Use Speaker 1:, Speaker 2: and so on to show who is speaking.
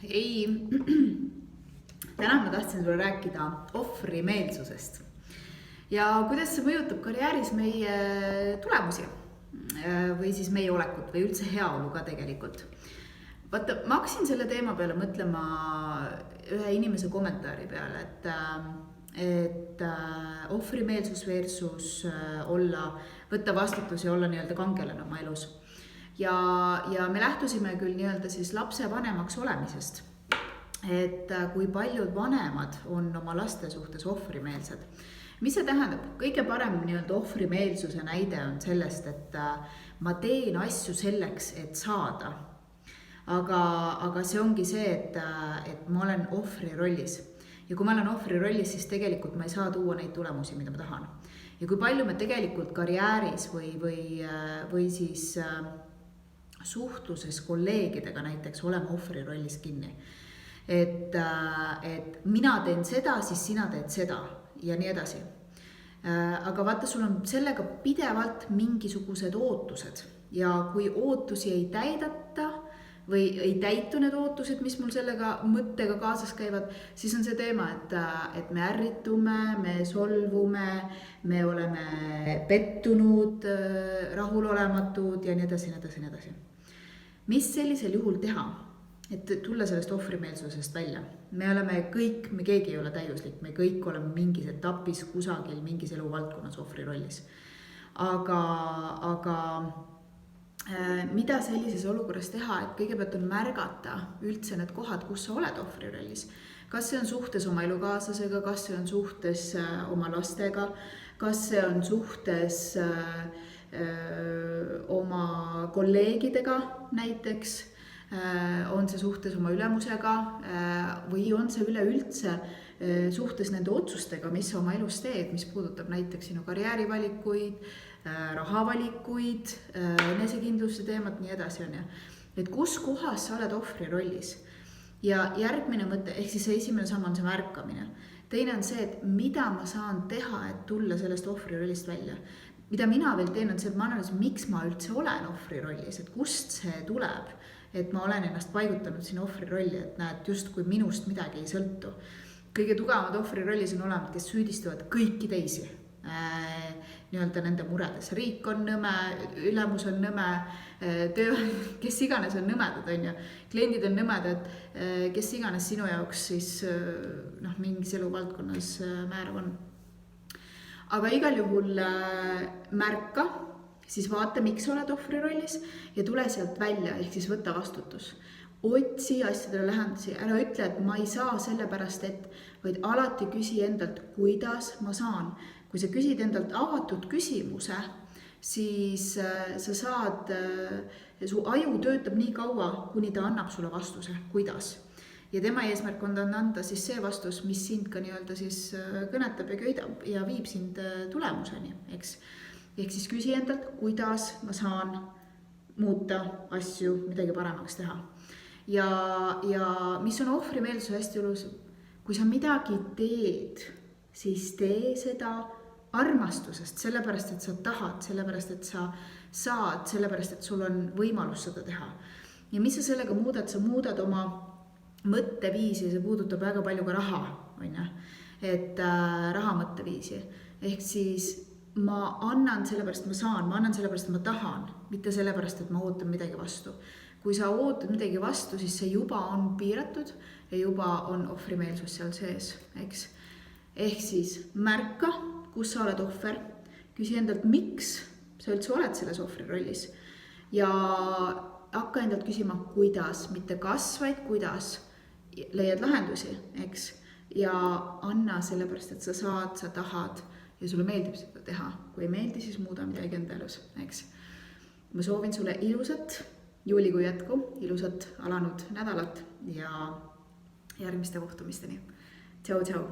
Speaker 1: Ei, täna ma tahtsin sulle rääkida ohvrimeelsusest ja kuidas see mõjutab karjääris meie tulemusi või siis meie olekut või üldse heaolu ka tegelikult. Vaata, ma hakkasin selle teema peale mõtlema ühe inimese kommentaari peale, et ohvrimeelsus versus võtta vastutus ja olla nii-öelda kangelane oma elus. Ja me lähtusime küll nii-öelda siis lapsevanemaks olemisest, et kui paljud vanemad on oma laste suhtes ohvrimeelsed. Mis see tähendab? Kõige parem nii-öelda ohvrimeelsuse näide on sellest, et ma teen asju selleks, et saada. Aga see ongi see, et ma olen ohvri rollis. Ja kui ma olen ohvri rollis, siis tegelikult ma ei saa tuua neid tulemusi, mida ma tahan. Ja kui palju me tegelikult karjääris või siis suhtluses kolleegidega näiteks oleme ohvri rollis kinni. Et mina teen seda, siis sina teed seda ja nii edasi. Aga vaata, sul on sellega pidevalt mingisugused ootused ja kui ootusi ei täidata või ei täitu need ootused, mis mul sellega mõttega kaasas käivad, siis on see teema, et me ärritume, me solvume, me oleme pettunud, rahulolematud ja nii edasi, nii edasi, nii edasi. Mis sellisel juhul teha, et tulla sellest ohvrimeelsusest välja? Me oleme kõik, me keegi ei ole täiuslik, me kõik oleme mingis etapis kusagil, mingis eluvaldkonnas ohvri rollis. Aga mida sellises olukorras teha, et kõigepealt on märgata üldse need kohad, kus sa oled ohvri rollis. Kas see on suhtes oma elukaaslasega, kas see on suhtes oma lastega, kas see on suhtes oma kolleegidega näiteks, on see suhtes oma ülemusega või on see üleüldse suhtes nende otsustega, mis sa oma elus teed, mis puudutab näiteks sinu karjäärivalikuid, rahavalikuid, enesekindluse teemat, nii edasi on. Et kus kohas sa oled ohvri rollis? Ja järgmine mõte, ehk siis see esimene samm on see märkamine. Teine on see, et mida ma saan teha, et tulla sellest ohvri rollist välja. Mida mina veel teen on see, et ma analüüsin, miks ma üldse olen ohvri rollis, et kust see tuleb, et ma olen ennast paigutanud siin ohvri rolli, et näed, just kui minust midagi ei sõltu. Kõige tugevamad ohvri rollis on olemas, kes süüdistavad kõiki teisi nii-öelda nende muredes. Riik on nõme, ülemus on nõme, kes iganes on nõmedad, on ju. Kliendid on nõmedad, kes iganes sinu jaoks siis mingis eluvaldkonnas määrav on. Aga igal juhul märka, siis vaata, miks oled ohvri rollis ja tule sealt välja, ehk siis võta vastutus. Otsi asjadele lahendusi, ära ütle, et ma ei saa sellepärast, vaid alati küsi endalt, kuidas ma saan. Kui sa küsid endalt avatud küsimuse, siis sa saad, su aju töötab nii kaua, kuni ta annab sulle vastuse, kuidas. Ja tema eesmärk on anda siis see vastus, mis sind ka nii-öelda siis kõnetab ja köidab ja viib sind tulemuseni, eks. Ehk siis küsi endalt, kuidas ma saan muuta asju, midagi paremaks teha. Ja mis on ohvrimeelsus hästi olulisem, kui sa midagi teed, siis tee seda armastusest, sellepärast, et sa tahad, sellepärast, et sa saad, sellepärast, et sul on võimalus seda teha. Ja mis sa sellega muudad? Sa muudad oma mõtteviisi, see puudutab väga palju ka raha, et raha mõtteviisi. Ehk siis ma annan sellepärast, ma saan, ma annan sellepärast, ma tahan, mitte sellepärast, et ma ootan midagi vastu. Kui sa ootad midagi vastu, siis see juba on piiratud ja juba on ohvrimeelsus seal sees, eks. Ehk siis märka, kus sa oled ohver, küsi endalt, miks sa üldse oled selles ohvri rollis ja hakka endalt küsima, kuidas, mitte kas, vaid kuidas leiad lahendusi, eks, ja anna sellepärast, et sa saad, sa tahad ja sulle meeldib seda teha. Kui ei meeldi, siis muuda midagi enda elus, eks. Ma soovin sulle ilusat juulikuu jätku, ilusat alanud nädalat ja järgmiste kohtumisteni. Tšau, tšau!